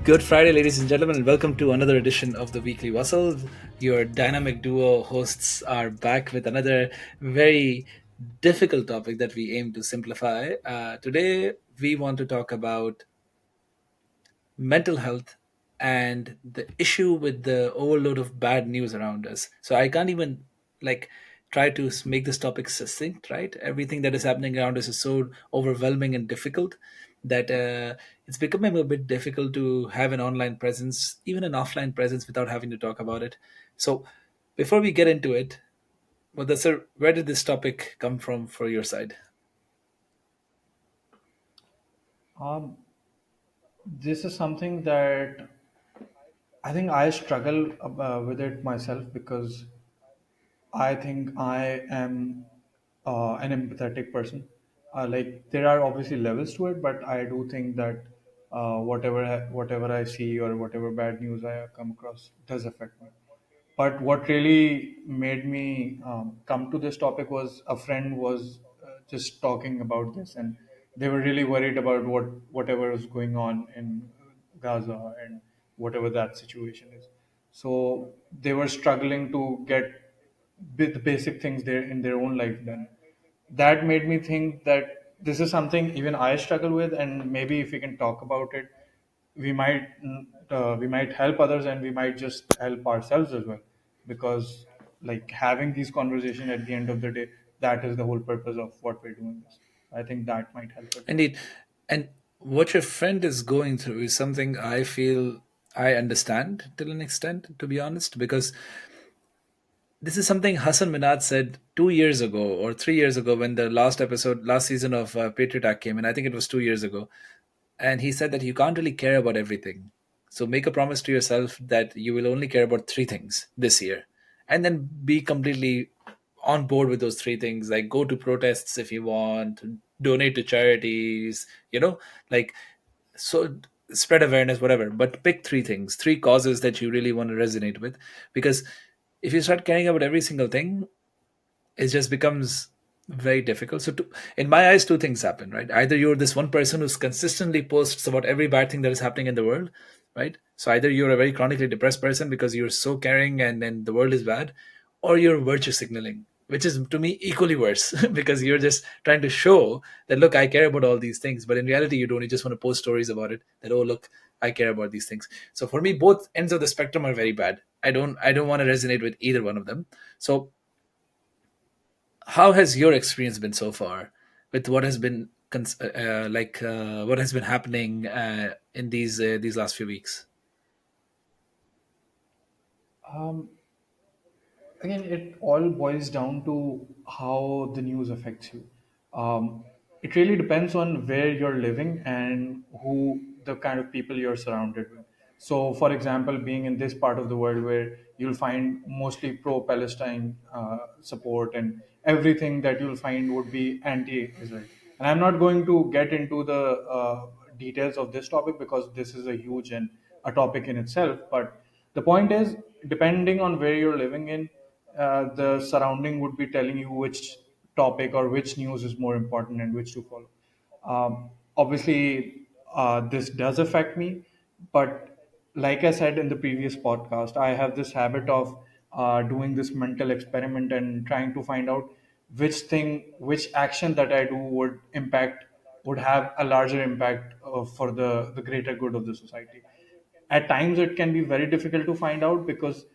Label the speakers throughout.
Speaker 1: Good Friday, ladies and gentlemen, and welcome to another edition of the weekly Vasl. Your dynamic duo hosts are back with another very difficult topic that we aim to simplify. Today, we want to talk about mental health and the issue with the overload of bad news around us. So I can't even like try to make this topic succinct, right? Everything that is happening around us is so overwhelming and difficult that it's becoming a bit difficult to have an online presence, even an offline presence, without having to talk about it. So before we get into it, well, sir, where did this topic come from for your side?
Speaker 2: Um, this is something that I think I struggle with it myself because I think I am an empathetic person. Like there are obviously levels to it, but I do think that whatever I see or whatever bad news I come across does affect me. But what really made me come to this topic was a friend was just talking about this, and they were really worried about whatever was going on in Gaza and whatever that situation is. So they were struggling to get the basic things there in their own life done. That made me think that this is something even I struggle with, and maybe if we can talk about it, we might we might help others, and we might just help ourselves as well, because like having these conversation at the end of the day, that is the whole purpose of what we're doing this. I think that might help as well.
Speaker 1: Indeed. And what your friend is going through is something I feel I understand till an extent, to be honest, because this is something Hassan Minaj said 2 years ago or 3 years ago when the last season of Patriot Act came in. I think it was 2 years ago. And he said that you can't really care about everything. So make a promise to yourself that you will only care about three things this year. And then be completely on board with those three things. Like go to protests if you want, donate to charities, like so spread awareness, whatever. But pick three things, three causes that you really want to resonate with. Because if you start caring about every single thing, it just becomes very difficult. So, in my eyes, two things happen, right? Either you're this one person who's consistently posts about every bad thing that is happening in the world, right? So, either you're a very chronically depressed person because you're so caring and the world is bad, or you're virtue signaling, which is to me equally worse because you're just trying to show that, look, I care about all these things. But in reality, you don't. You just want to post stories about it that, oh, look, I care about these things. So, for me, both ends of the spectrum are very bad. I don't want to resonate with either one of them. So how has your experience been so far with what has been what has been happening in these last few weeks?
Speaker 2: um, Again, it all boils down to how the news affects you. It really depends on where you're living and who the kind of people you're surrounded with. So, for example, being in this part of the world where you'll find mostly pro-Palestine support, and everything that you'll find would be anti-Israel. And I'm not going to get into the details of this topic because this is a huge and a topic in itself. But the point is, depending on where you're living in, the surrounding would be telling you which topic or which news is more important and which to follow. Obviously, this does affect me, but like I said in the previous podcast, I have this habit of doing this mental experiment and trying to find out which action that I do would have a larger impact for the greater good of the society. At times, it can be very difficult to find out because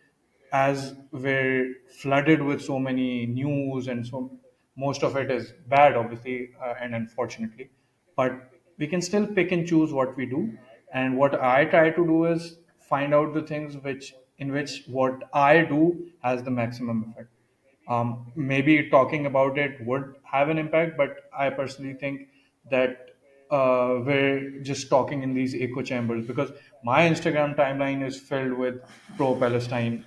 Speaker 2: as we're flooded with so many news, and so most of it is bad obviously, and unfortunately, but we can still pick and choose what we do. And what I try to do is find out the things which what I do has the maximum effect. Maybe talking about it would have an impact, but I personally think that we're just talking in these echo chambers because my Instagram timeline is filled with pro-Palestine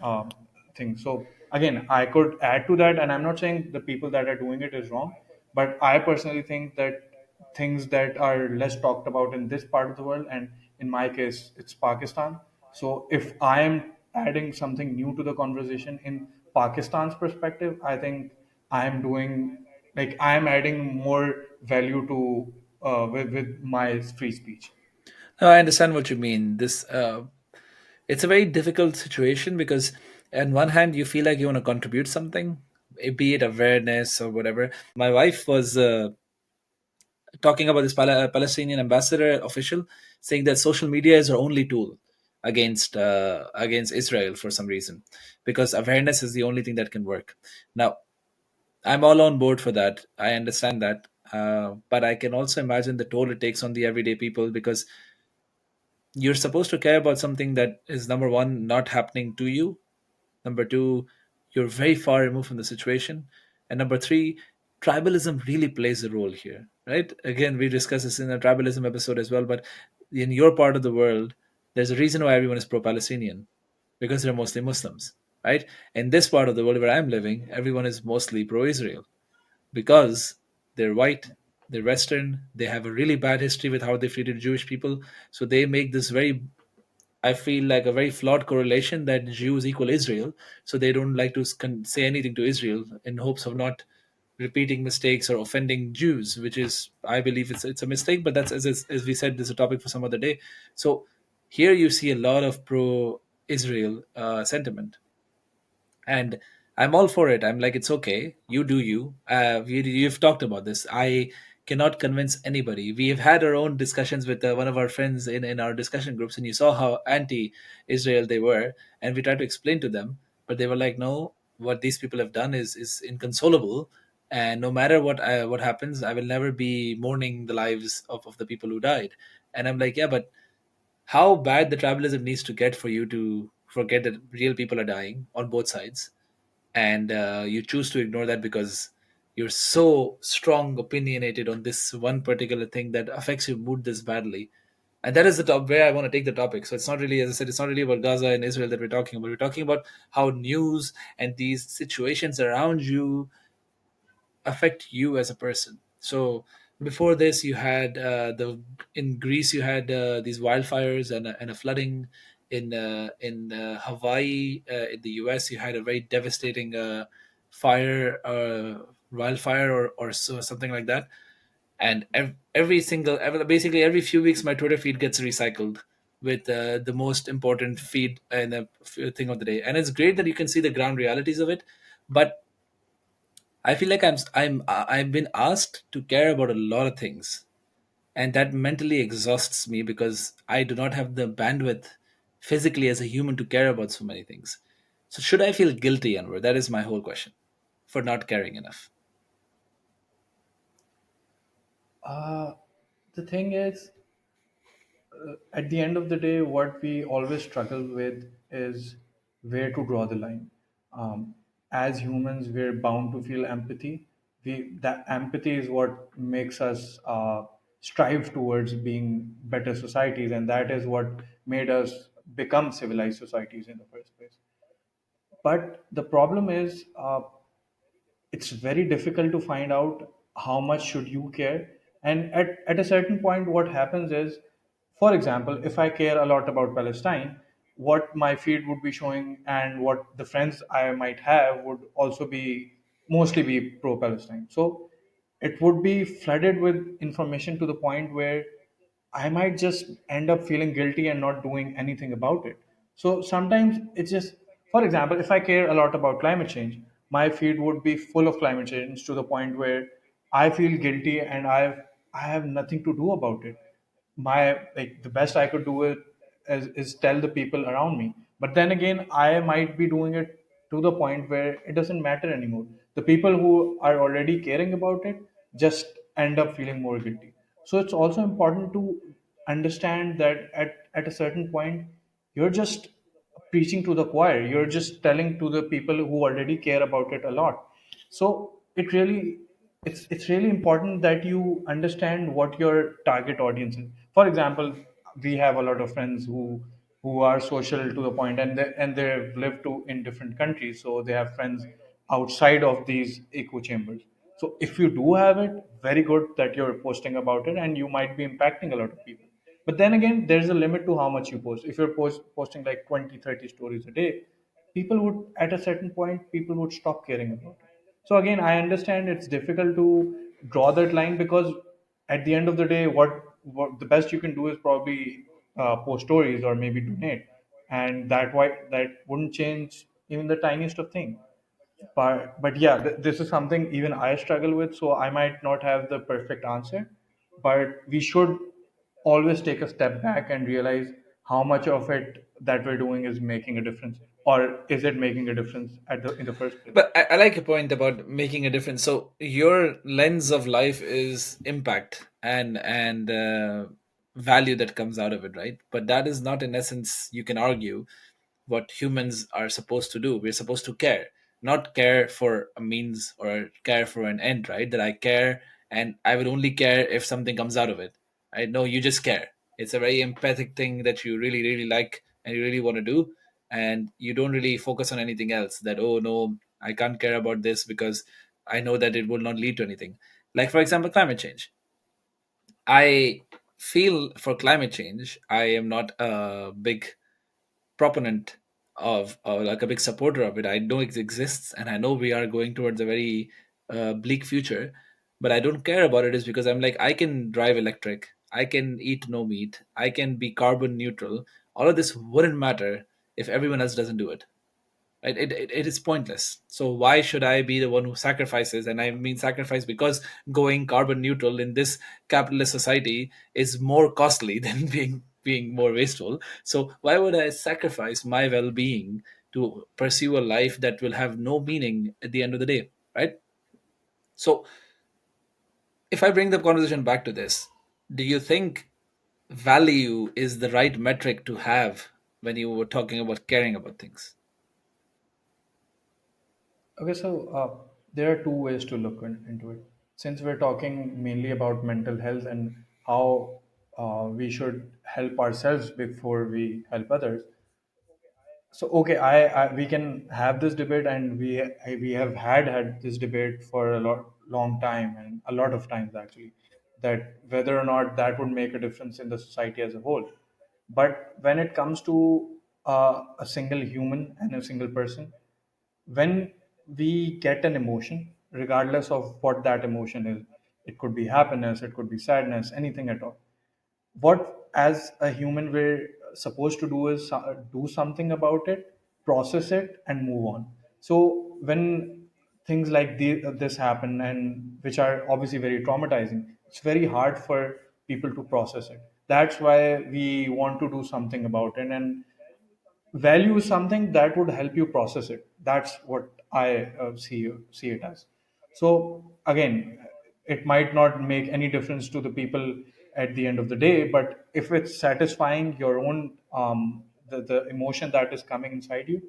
Speaker 2: things. So again, I could add to that, and I'm not saying the people that are doing it is wrong, but I personally think that things that are less talked about in this part of the world, and in my case, it's Pakistan. So if I am adding something new to the conversation in Pakistan's perspective, I think I am doing like I'm adding more value to with my free speech.
Speaker 1: No, I understand what you mean. This it's a very difficult situation because on one hand you feel like you want to contribute something, be it awareness or whatever. My wife was talking about this Palestinian ambassador official saying that social media is our only tool against Israel for some reason, because awareness is the only thing that can work. Now, I'm all on board for that. I understand that, but I can also imagine the toll it takes on the everyday people, because you're supposed to care about something that is, number one, not happening to you. Number two, you're very far removed from the situation. And number three, tribalism really plays a role here, right? Again, we discussed this in a tribalism episode as well, but in your part of the world, there's a reason why everyone is pro Palestinian, because they're mostly Muslims, right? In this part of the world where I'm living, everyone is mostly pro Israel because they're white, they're Western, they have a really bad history with how they've treated Jewish people. So they make this very, I feel like, a very flawed correlation that Jews equal Israel. So they don't like to say anything to Israel in hopes of not repeating mistakes or offending Jews, which is, I believe, it's a mistake. But that's, as we said, this is a topic for some other day. So here you see a lot of pro-Israel sentiment, and I'm all for it. I'm like, it's okay, you do you. You've talked about this. I cannot convince anybody. We've had our own discussions with one of our friends in our discussion groups, and you saw how anti-Israel they were, and we tried to explain to them, but they were like, no, what these people have done is inconsolable, and no matter what happens, I will never be mourning the lives of the people who died. And I'm like, yeah, but how bad the tribalism needs to get for you to forget that real people are dying on both sides, and you choose to ignore that because you're so strong opinionated on this one particular thing that affects your mood this badly. And that is the top where I want to take the topic. So it's not really, as I said, it's not really about Gaza and Israel that we're talking about. We're talking about how news and these situations around you affect you as a person. So before this, you had the in Greece, you had these wildfires and a flooding. In Hawaii, in the U.S., you had a very devastating fire, wildfire, or so, something like that. And basically every few weeks, my Twitter feed gets recycled with the most important feed and the thing of the day. And it's great that you can see the ground realities of it, but I feel like I've been asked to care about a lot of things, and that mentally exhausts me because I do not have the bandwidth physically as a human to care about so many things. So should I feel guilty, Anwar? That is my whole question, for not caring enough.
Speaker 2: Uh, the thing is, at the end of the day, what we always struggle with is where to draw the line. As humans, we're bound to feel empathy. That empathy is what makes us strive towards being better societies, and that is what made us become civilized societies in the first place. But the problem is, it's very difficult to find out how much should you care. And at a certain point, what happens is, for example, if I care a lot about Palestine, what my feed would be showing and what the friends I might have would also be mostly be pro-Palestine. So it would be flooded with information to the point where I might just end up feeling guilty and not doing anything about it. So sometimes it's just, for example, if I care a lot about climate change, my feed would be full of climate change to the point where I feel guilty and I have nothing to do about it. My like the best I could do it is tell the people around me. But then again, I might be doing it to the point where it doesn't matter anymore. The people who are already caring about it just end up feeling more guilty. So it's also important to understand that at a certain point, you're just preaching to the choir. You're just telling to the people who already care about it a lot. So it's really important that you understand what your target audience is. For example, we have a lot of friends who are social to the point, and they've lived to in different countries, so they have friends outside of these echo chambers. So if you do have it, very good that you're posting about it, and you might be impacting a lot of people. But then again, there's a limit to how much you post. If you're posting like 20, 30 stories a day, people would, at a certain point, people would stop caring about it. So again, I understand it's difficult to draw that line, because at the end of the day, what the best you can do is probably post stories or maybe donate, and that wouldn't change even the tiniest of thing. But yeah, this is something even I struggle with, so I might not have the perfect answer. But we should always take a step back and realize how much of it that we're doing is making a difference, or is it making a difference in the first place.
Speaker 1: But I like your point about making a difference. So your lens of life is impact and value that comes out of it, right? But that is not, in essence, you can argue, what humans are supposed to do. We're supposed to care, not care for a means or care for an end, right? That I care and I will only care if something comes out of it. I know you just care. It's a very empathic thing that you really, really like and you really want to do. And you don't really focus on anything else, that, oh no, I can't care about this because I know that it will not lead to anything. Like, for example, climate change. I feel for climate change, I am not a big proponent of, or like a big supporter of it. I know it exists, and I know we are going towards a very bleak future, but I don't care about it. Is because I'm like, I can drive electric, I can eat no meat, I can be carbon neutral. All of this wouldn't matter if everyone else doesn't do it. Right? It is pointless. So why should I be the one who sacrifices? And I mean sacrifice because going carbon neutral in this capitalist society is more costly than being more wasteful. So why would I sacrifice my well-being to pursue a life that will have no meaning at the end of the day? Right? So if I bring the conversation back to this, do you think value is the right metric to have when you were talking about caring about things?
Speaker 2: Okay, so there are two ways to look into it. Since we're talking mainly about mental health and how we should help ourselves before we help others, so okay, we can have this debate, and we have had this debate for a long time, and a lot of times actually, that whether or not that would make a difference in the society as a whole. But when it comes to a single human and a single person, when we get an emotion, regardless of what that emotion is, it could be happiness, it could be sadness, anything at all, what as a human we're supposed to do is do something about it, process it, and move on. So when things like this happen, and which are obviously very traumatizing, it's very hard for people to process it. That's why we want to do something about it, and value is something that would help you process it. That's what I see it as. So again, it might not make any difference to the people at the end of the day, but if it's satisfying your own the emotion that is coming inside you,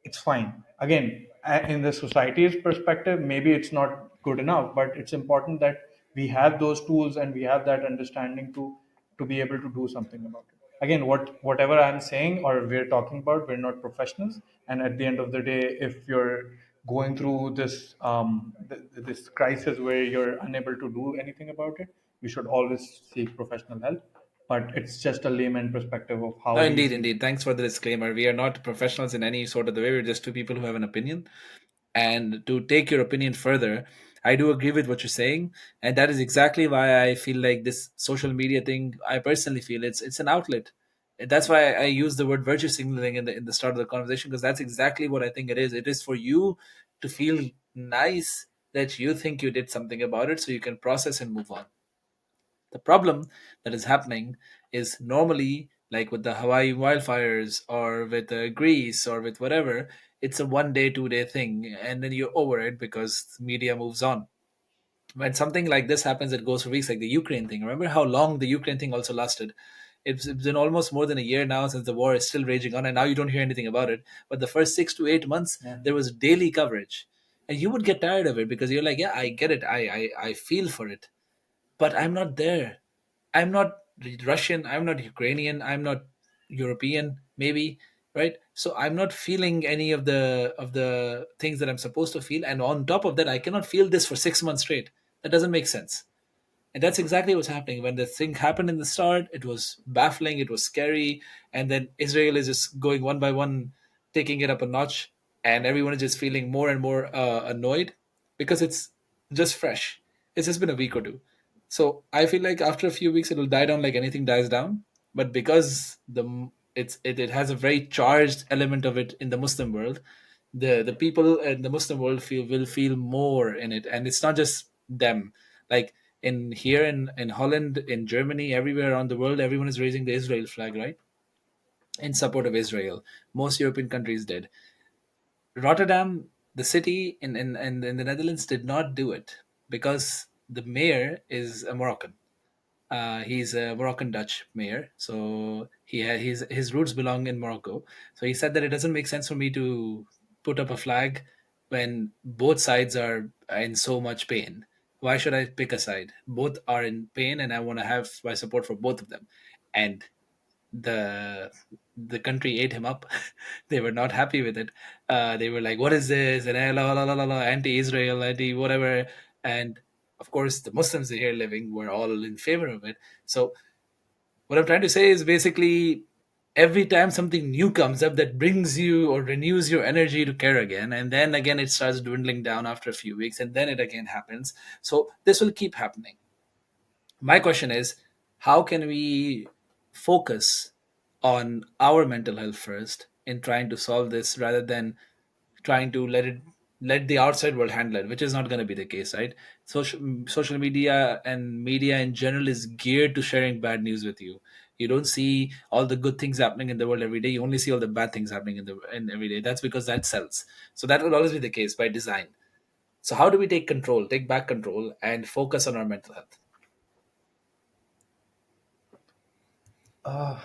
Speaker 2: it's fine. Again, in the society's perspective, maybe it's not good enough, but it's important that we have those tools and we have that understanding to be able to do something about it. Again, whatever I'm saying or we're talking about, we're not professionals, and at the end of the day, if you're going through this crisis where you're unable to do anything about it, you should always seek professional help. But it's just a layman perspective of how
Speaker 1: No,
Speaker 2: we
Speaker 1: indeed,
Speaker 2: see.
Speaker 1: indeed. Thanks for the disclaimer. We are not professionals in any sort of the way. We're just two people who have an opinion. And to take your opinion further, I do agree with what you're saying, and that is exactly why I feel like this social media thing. I personally feel it's an outlet. That's why I use the word virtue signaling in the start of the conversation, because that's exactly what I think it is. It is for you to feel nice that you think you did something about it, so you can process and move on. The problem that is happening is normally, like with the Hawaii wildfires or with Greece or with whatever, it's a 1 day, 2 day thing, and then you're over it because media moves on. When something like this happens, it goes for weeks, like the Ukraine thing. Remember how long the Ukraine thing also lasted? It's been almost more than a year now since the war is still raging on, and now you don't hear anything about it. But the first 6 to 8 months,
Speaker 2: Yeah.
Speaker 1: there was daily coverage. And you would get tired of it because you're like, yeah, I get it. I feel for it. But I'm not there. I'm not Russian, I'm not Ukrainian, I'm not European, maybe, right? So I'm not feeling any of the things that I'm supposed to feel, and on top of that, I cannot feel this for 6 months straight. That doesn't make sense. And that's exactly what's happening. When the thing happened in the start, it was baffling, it was scary, and then Israel is just going one by one, taking it up a notch, and everyone is just feeling more and more annoyed because it's just fresh. It's just been a week or two. So I feel like after a few weeks it'll die down like anything dies down. But because it has a very charged element of it in the Muslim world, the people in the Muslim world will feel more in it, and it's not just them. Like in here in Holland, in Germany, everywhere around the world, everyone is raising the Israel flag, right, in support of Israel. Most European countries did. Rotterdam, the city in the Netherlands, did not do it because the mayor is a Moroccan. He's a Moroccan Dutch mayor, so his roots belong in Morocco. So he said that it doesn't make sense for me to put up a flag when both sides are in so much pain. Why should I pick a side? Both are in pain, and I want to have my support for both of them. And the the country ate him up. They were not happy with it. They were like, "What is this?" And la, la, la, la, la, anti-Israel, anti whatever. And of course, the Muslims here living were all in favor of it. So what I'm trying to say is basically every time something new comes up that brings you or renews your energy to care again, and then again it starts dwindling down after a few weeks, and then it again happens. So this will keep happening. My question is, how can we focus on our mental health first in trying to solve this rather than trying to let the outside world handle it, which is not going to be the case, right? Social media and media in general is geared to sharing bad news with you. You don't see all the good things happening in the world every day. You only see all the bad things happening in every day. That's because that sells. So that will always be the case by design. So how do we take back control and focus on our mental health?
Speaker 2: Uh,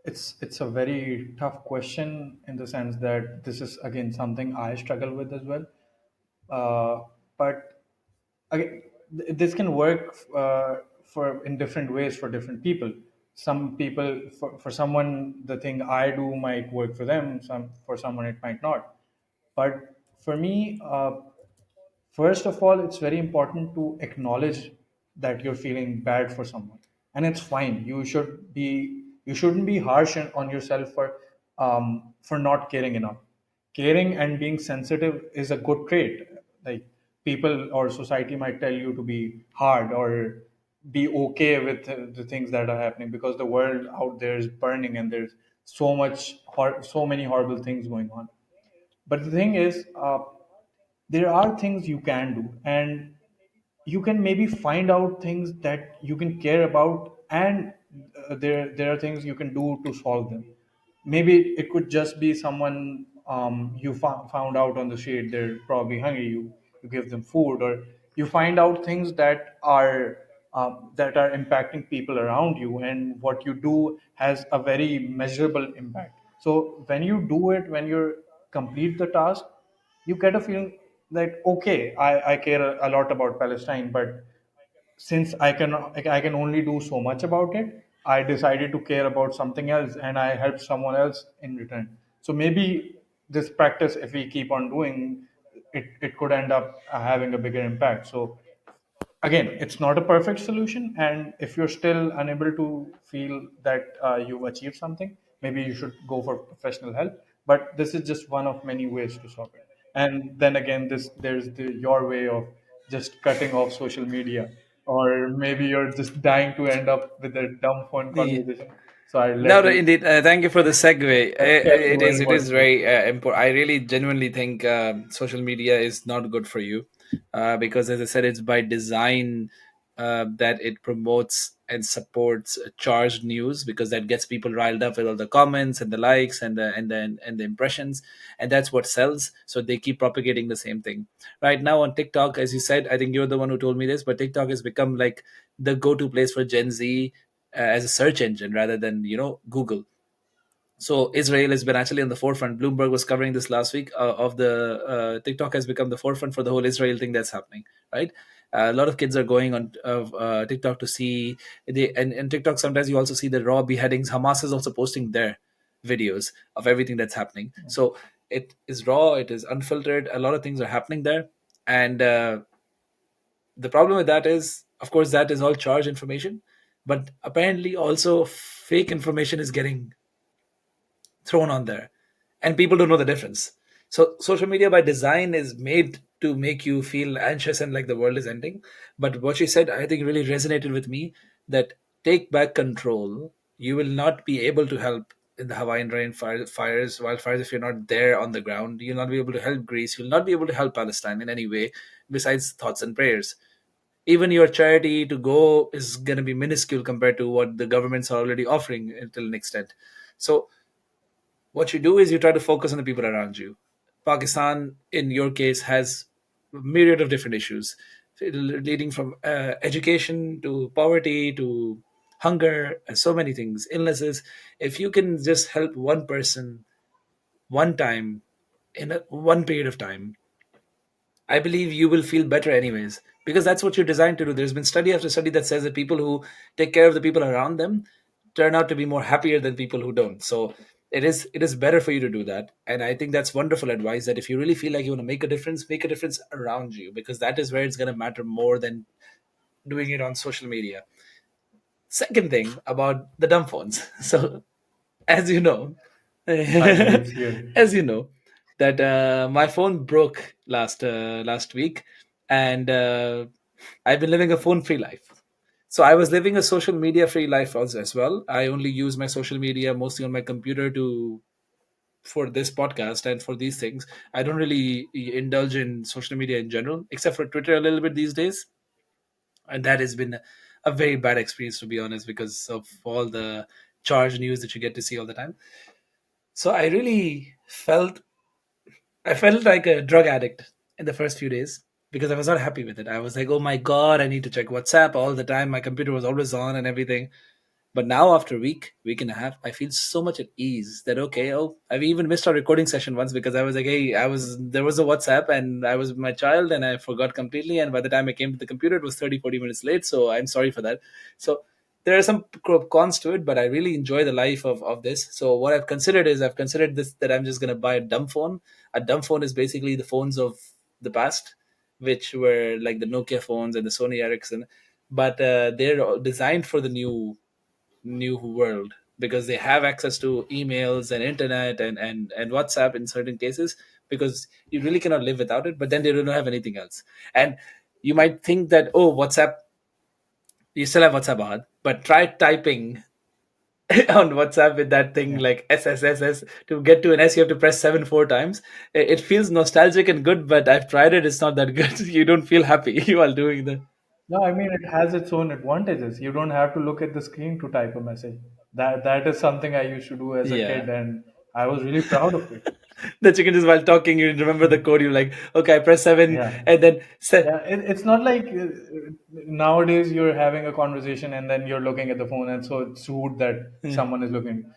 Speaker 2: it's a very tough question in the sense that this is again something I struggle with as well. But again, this can work for in different ways for different people. Some people, for someone, the thing I do might work for them. Some for someone it might not. But for me, first of all, it's very important to acknowledge that you're feeling bad for someone, and it's fine. You shouldn't be harsh on yourself for not caring enough. Caring and being sensitive is a good trait. Like, people or society might tell you to be hard or be okay with the things that are happening because the world out there is burning and there's so many horrible things going on. But the thing is, there are things you can do, and you can maybe find out things that you can care about, and there are things you can do to solve them. Maybe it could just be someone you found out on the street, they're probably hungry, you give them food, or you find out things that are impacting people around you, and what you do has a very measurable impact. So when you do it, when you complete the task, you get a feeling like, okay, I care a lot about Palestine, but since I can only do so much about it, I decided to care about something else, and I helped someone else in return. So maybe this practice, if we keep on doing it, it could end up having a bigger impact. So again, it's not a perfect solution, and if you're still unable to feel that you've achieved something, maybe you should go for professional help. But this is just one of many ways to solve it. And then again, there's your way of just cutting off social media, or maybe you're just dying to end up with a dumb phone conversation, so I
Speaker 1: No,
Speaker 2: let
Speaker 1: no,
Speaker 2: you
Speaker 1: indeed. Thank you for the segue.
Speaker 2: tell me
Speaker 1: It
Speaker 2: more
Speaker 1: is, it is
Speaker 2: important.
Speaker 1: very important. I really genuinely think social media is not good for you because, as I said, it's by design that it promotes and supports charged news because that gets people riled up with all the comments and the likes and the impressions, and that's what sells. So they keep propagating the same thing. Right now on TikTok, as you said, I think you're the one who told me this, but TikTok has become like the go-to place for Gen Z as a search engine rather than Google. So Israel has been actually on the forefront. Bloomberg was covering this last week of the TikTok has become the forefront for the whole Israel thing that's happening, right? A lot of kids are going on TikTok to see and TikTok. Sometimes you also see the raw beheadings. Hamas is also posting their videos of everything that's happening. So it is raw. It is unfiltered. A lot of things are happening there, and the problem with that is, of course, that is all charged information, but apparently also fake information is getting thrown on there, and people don't know the difference. So social media by design is made to make you feel anxious and like the world is ending. But what she said, I think, really resonated with me, that take back control. You will not be able to help in the Hawaiian fires, wildfires, if you're not there on the ground. You'll not be able to help Greece. You'll not be able to help Palestine in any way besides thoughts and prayers. Even your charity to go is going to be minuscule compared to what the governments are already offering until an extent. So what you do is you try to focus on the people around you. Pakistan, in your case, has a myriad of different issues, leading from education to poverty to hunger and so many things, illnesses. If you can just help one person one time in one period of time, I believe you will feel better anyways, because that's what you're designed to do. There's been study after study that says that people who take care of the people around them turn out to be more happier than people who don't. So it is better for you to do that. And I think that's wonderful advice, that if you really feel like you want to make a difference around you, because that is where it's going to matter more than doing it on social media. Second thing about the dumb phones. So as you know,
Speaker 2: Hi, Waves here.
Speaker 1: as you know, that my phone broke last week, and I've been living a phone-free life. So I was living a social media-free life also as well. I only use my social media mostly on my computer to for this podcast and for these things. I don't really indulge in social media in general, except for Twitter a little bit these days, and that has been a very bad experience, to be honest, because of all the charge news that you get to see all the time. So I felt like a drug addict in the first few days, because I was not happy with it. I was like, oh my God, I need to check WhatsApp all the time. My computer was always on and everything. But now, after a week and a half, I feel so much at ease that, okay, oh, I've even missed our recording session once because I was like, hey, there was a WhatsApp and I was with my child and I forgot completely. And by the time I came to the computer, it was 30, 40 minutes late. So I'm sorry for that. So there are some cons to it, but I really enjoy the life of this. So what I've considered this, that I'm just going to buy a dumb phone. A dumb phone is basically the phones of the past, which were like the Nokia phones and the Sony Ericsson, but they're designed for the new world, because they have access to emails and internet and WhatsApp in certain cases, because you really cannot live without it, but then they don't have anything else. And you might think that, oh, WhatsApp, you still have WhatsApp on, but try typing on WhatsApp with that thing
Speaker 2: Yeah.
Speaker 1: like SSSS. To get to an S, you have to press 7 4 times. It feels nostalgic and good, but I've tried it. It's not that good. You don't feel happy while doing that.
Speaker 2: No, I mean it has its own advantages. You don't have to look at the screen to type a message. That is something I used to do as a
Speaker 1: Yeah.
Speaker 2: kid, and I was really proud of it.
Speaker 1: The chicken is while talking, you remember the code. You're like, okay, I press seven,
Speaker 2: Yeah.
Speaker 1: and then
Speaker 2: Yeah, it's not like nowadays you're having a conversation and then you're looking at the phone, and so it's rude that someone is looking.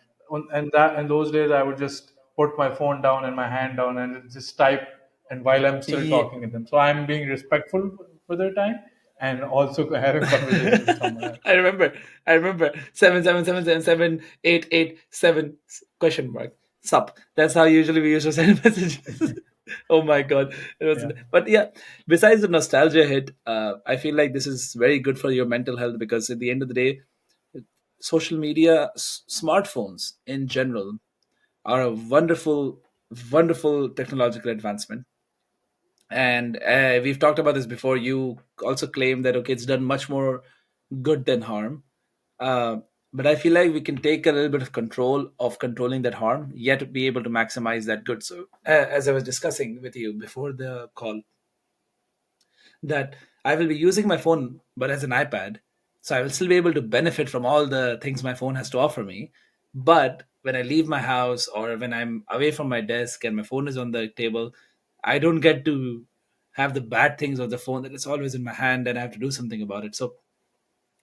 Speaker 2: And that in those days, I would just put my phone down and my hand down and just type, and while I'm still
Speaker 1: yeah.
Speaker 2: talking with them, so I'm being respectful for their time and also having conversations with someone else.
Speaker 1: I remember. I remember 7 7 7 7 7 8 8 7 question mark sup. That's how usually we used to send messages. Oh my god, it was.
Speaker 2: Yeah.
Speaker 1: But yeah, besides the nostalgia hit, I feel like this is very good for your mental health, because at the end of the day, social media, smartphones in general, are a wonderful, wonderful technological advancement. And we've talked about this before. You also claim that, okay, it's done much more good than harm. uh, but I feel like we can take a little bit of control of controlling that harm, yet be able to maximize that good. So as I was discussing with you before the call, that I will be using my phone but as an iPad. So I will still be able to benefit from all the things my phone has to offer me. But when I leave my house, or when I'm away from my desk and my phone is on the table, I don't get to have the bad things of the phone, that it's always in my hand and I have to do something about it. So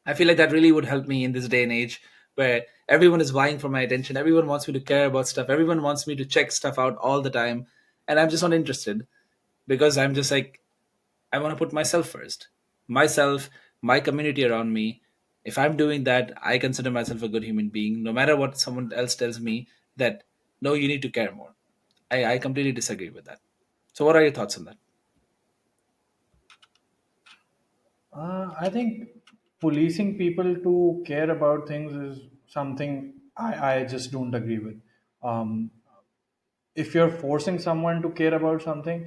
Speaker 1: I feel like that really would help me in this day and age, where everyone is vying for my attention. Everyone wants me to care about stuff. Everyone wants me to check stuff out all the time. And I'm just not interested, because I'm just like, I want to put myself first. Myself, my community around me. If I'm doing that, I consider myself a good human being, no matter what someone else tells me that, no, you need to care more. I completely disagree with that. So, what are your thoughts on that?
Speaker 2: I think policing people to care about things is something I just don't agree with. Um, if you're forcing someone to care about something,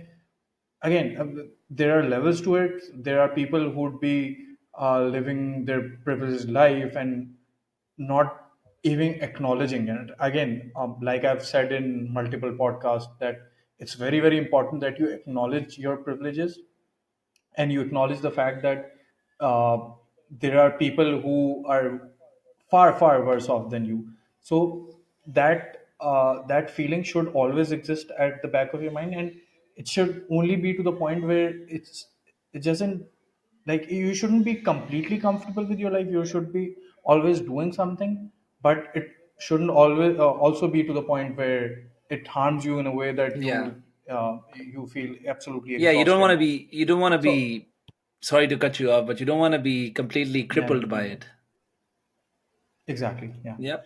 Speaker 2: again, there are levels to it. There are people who would be living their privileged life and not even acknowledging it. Again, like I've said in multiple podcasts, that it's very, very important that you acknowledge your privileges and you acknowledge the fact that uh, there are people who are far, far worse off than you. So that feeling should always exist at the back of your mind, and it should only be to the point where it doesn't, like, you shouldn't be completely comfortable with your life. You should be always doing something, but it shouldn't always also be to the point where it harms you in a way that
Speaker 1: Yeah.
Speaker 2: you feel absolutely
Speaker 1: Yeah, you don't
Speaker 2: exhausted
Speaker 1: want to
Speaker 2: by.
Speaker 1: be, you don't want to
Speaker 2: So
Speaker 1: be, sorry to cut you off, but you don't want to be completely
Speaker 2: yeah, you
Speaker 1: crippled by
Speaker 2: can go.
Speaker 1: it.
Speaker 2: Exactly. Yeah.
Speaker 1: Yep.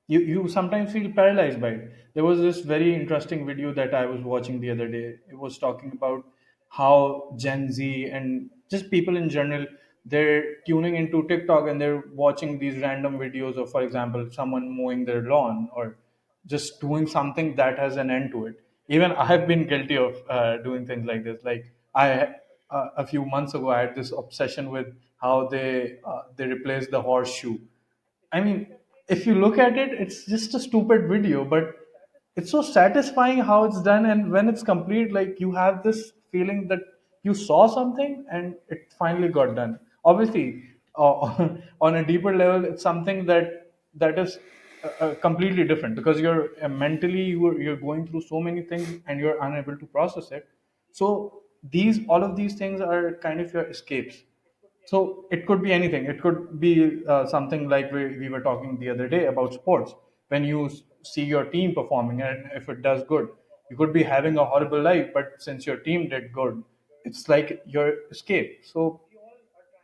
Speaker 2: You sometimes feel paralyzed by it. There was this very interesting video that I was watching the other day. It was talking about how Gen Z and just people in general, they're tuning into TikTok and they're watching these random videos of, for example, someone mowing their lawn or just doing something that has an end to it. Even I have been guilty of doing things like this. Like a few months ago, I had this obsession with how they replaced the horseshoe. I mean, if you look at it, it's just a stupid video, but it's so satisfying how it's done. And when it's complete, like, you have this feeling that you saw something and it finally got done. Obviously, on a deeper level, it's something that is completely different, because you're mentally you're going through so many things and you're unable to process it. So these all of these things are kind of your escapes. So it could be anything. It could be something like we were talking the other day about sports. When you see your team performing and if it does good, you could be having a horrible life, but since your team did good, it's like your escape. So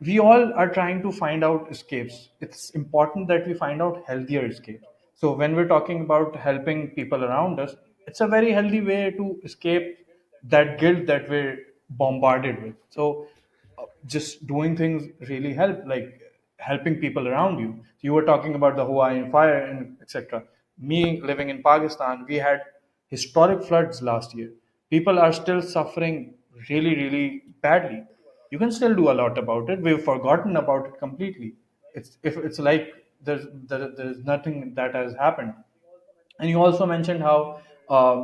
Speaker 2: we all are trying to find out escapes. It's important that we find out healthier escapes. So when we're talking about helping people around us, it's a very healthy way to escape that guilt that we're bombarded with. So just doing things really help, like helping people around you. You were talking about the Hawaiian fire and etc. Me living in Pakistan, we had historic floods last year. People are still suffering really, really badly. You can still do a lot about it. We've forgotten about it completely. It's like there's nothing that has happened. And you also mentioned how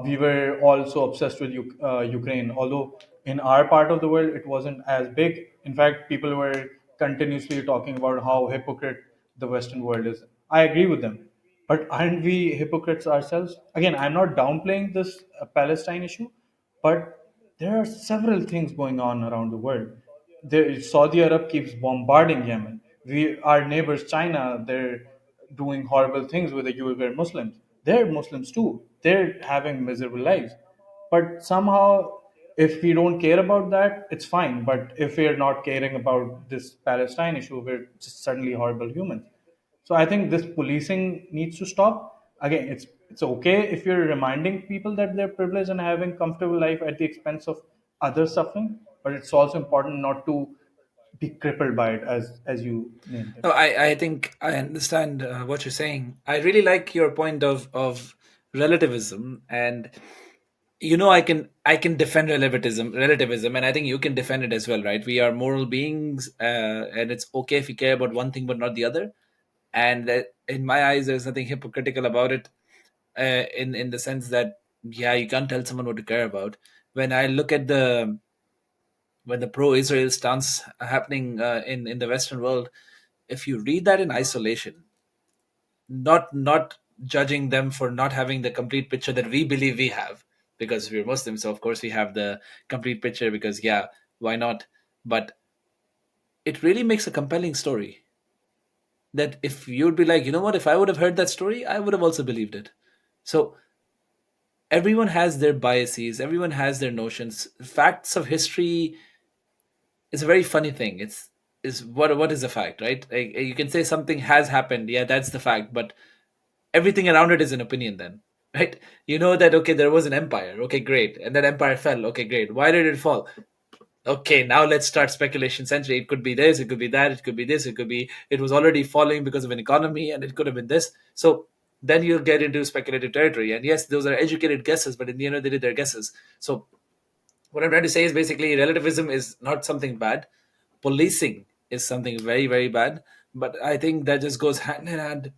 Speaker 2: we were all so obsessed with Ukraine, although in our part of the world it wasn't as big. In fact, people were continuously talking about how hypocrite the Western world is. I agree with them. But aren't we hypocrites ourselves? Again, I'm not downplaying this Palestine issue, but there are several things going on around the world. Saudi Arab keeps bombarding Yemen. Our neighbors, China, they're doing horrible things with the Uyghur Muslims. They're Muslims too. They're having miserable lives. But somehow, if we don't care about that, it's fine. But if we're not caring about this Palestine issue, we're just suddenly horrible humans. So I think this policing needs to stop. Again, it's okay if you're reminding people that they're privileged and having comfortable life at the expense of others suffering, but it's also important not to be crippled by it, as you named it.
Speaker 1: No, I think I understand what you're saying. I really like your point of relativism, and I can defend relativism, and I think you can defend it as well, right? We are moral beings, and it's okay if we care about one thing but not the other. And that, in my eyes, there's nothing hypocritical about it, in the sense that, yeah, you can't tell someone what to care about. When I look at the when the pro-Israel stance happening in the Western world, if you read that in isolation, not judging them for not having the complete picture that we believe we have, because we're Muslims, so of course we have the complete picture, because yeah, why not? But it really makes a compelling story, that if you'd be like, you know what, if I would have heard that story, I would have also believed it. So everyone has their biases, everyone has their notions. Facts of history is a very funny thing. Is what is the fact, right? Like, you can say something has happened, yeah, that's the fact, but everything around it is an opinion then, right? You know that, okay, there was an empire, okay, great, and that empire fell, okay, great, why did it fall? Okay, now let's start speculation century. It could be this, it could be that, it could be this, it could be it was already falling because of an economy, and it could have been this. So then you'll get into speculative territory, and yes, those are educated guesses, but in the end of the day, they're guesses. So What I'm trying to say is basically relativism is not something bad. Policing is something very, very bad. But I think that just goes hand in hand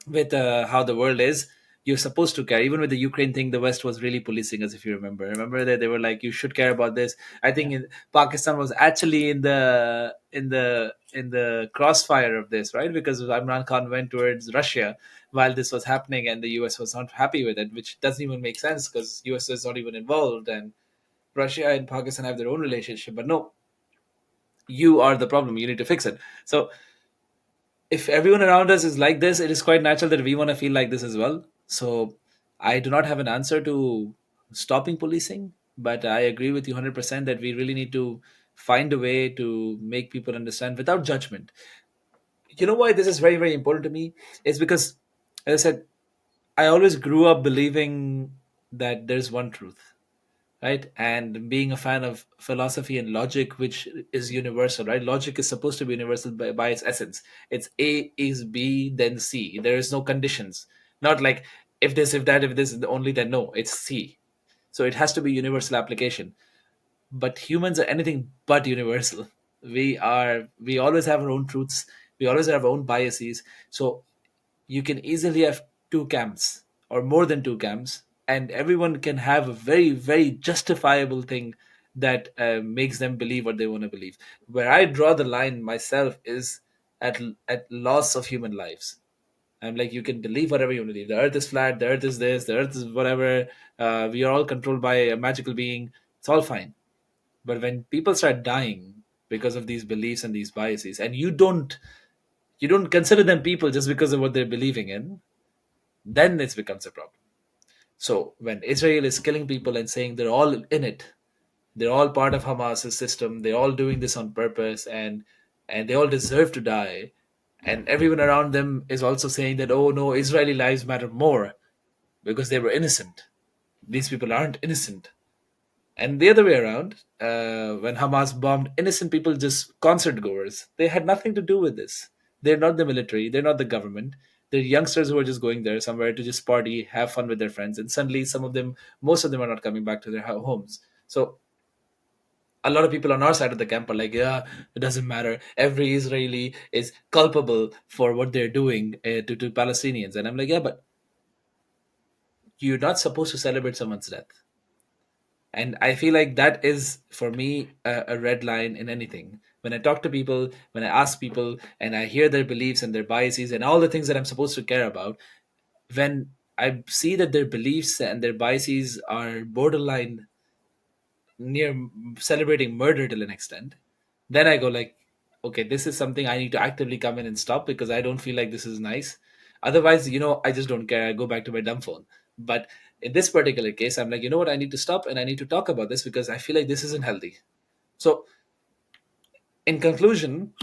Speaker 1: with how the world is. You're supposed to care. Even with the Ukraine thing, the West was really policing us. If you remember, that they were like, "You should care about this." I think
Speaker 2: Yeah.
Speaker 1: Pakistan was actually in the crossfire of this, right? Because Imran Khan went towards Russia while this was happening, and the US was not happy with it, which doesn't even make sense because US is not even involved, and Russia and Pakistan have their own relationship. But no, you are the problem. You need to fix it. So if everyone around us is like this, it is quite natural that we want to feel like this as well. So I do not have an answer to stopping policing, but I agree with you 100% that we really need to find a way to make people understand without judgment. You know why this is very, very important to me? It's because, as I said, I always grew up believing that there's one truth, right? And being a fan of philosophy and logic, which is universal, right? Logic is supposed to be universal by its essence. It's A is B, then C. There is no conditions. Not like if this, if that, if this, only then no. It's C. So it has to be universal application. But humans are anything but universal. We always have our own truths. We always have our own biases. So you can easily have two camps or more than two camps, and everyone can have a very, very justifiable thing that makes them believe what they want to believe. Where I draw the line myself is at loss of human lives. I'm like, you can believe whatever you want to believe. The earth is flat, the earth is this, the earth is whatever. We are all controlled by a magical being. It's all fine. But when people start dying because of these beliefs and these biases, and you don't consider them people just because of what they're believing in, then it becomes a problem. So when Israel is killing people and saying they're all in it, they're all part of Hamas's system, they're all doing this on purpose, and they all deserve to die, and everyone around them is also saying that, oh no, Israeli lives matter more because they were innocent. These people aren't innocent. And the other way around, when Hamas bombed innocent people, just concert goers, they had nothing to do with this. They're not the military, they're not the government. They're youngsters who are just going there somewhere to just party, have fun with their friends. And suddenly, most of them are not coming back to their homes. So a lot of people on our side of the camp are like, yeah, it doesn't matter. Every Israeli is culpable for what they're doing to Palestinians. And I'm like, yeah, but you're not supposed to celebrate someone's death. And I feel like that is for me a red line in anything. When I talk to people, when I ask people, and I hear their beliefs and their biases and all the things that I'm supposed to care about, when I see that their beliefs and their biases are borderline near celebrating murder till an extent, then I go like, okay, this is something I need to actively come in and stop because I don't feel like this is nice. Otherwise, I just don't care. I go back to my dumb phone. But in this particular case, I'm like, you know what? I need to stop and I need to talk about this because I feel like this isn't healthy. So, in conclusion,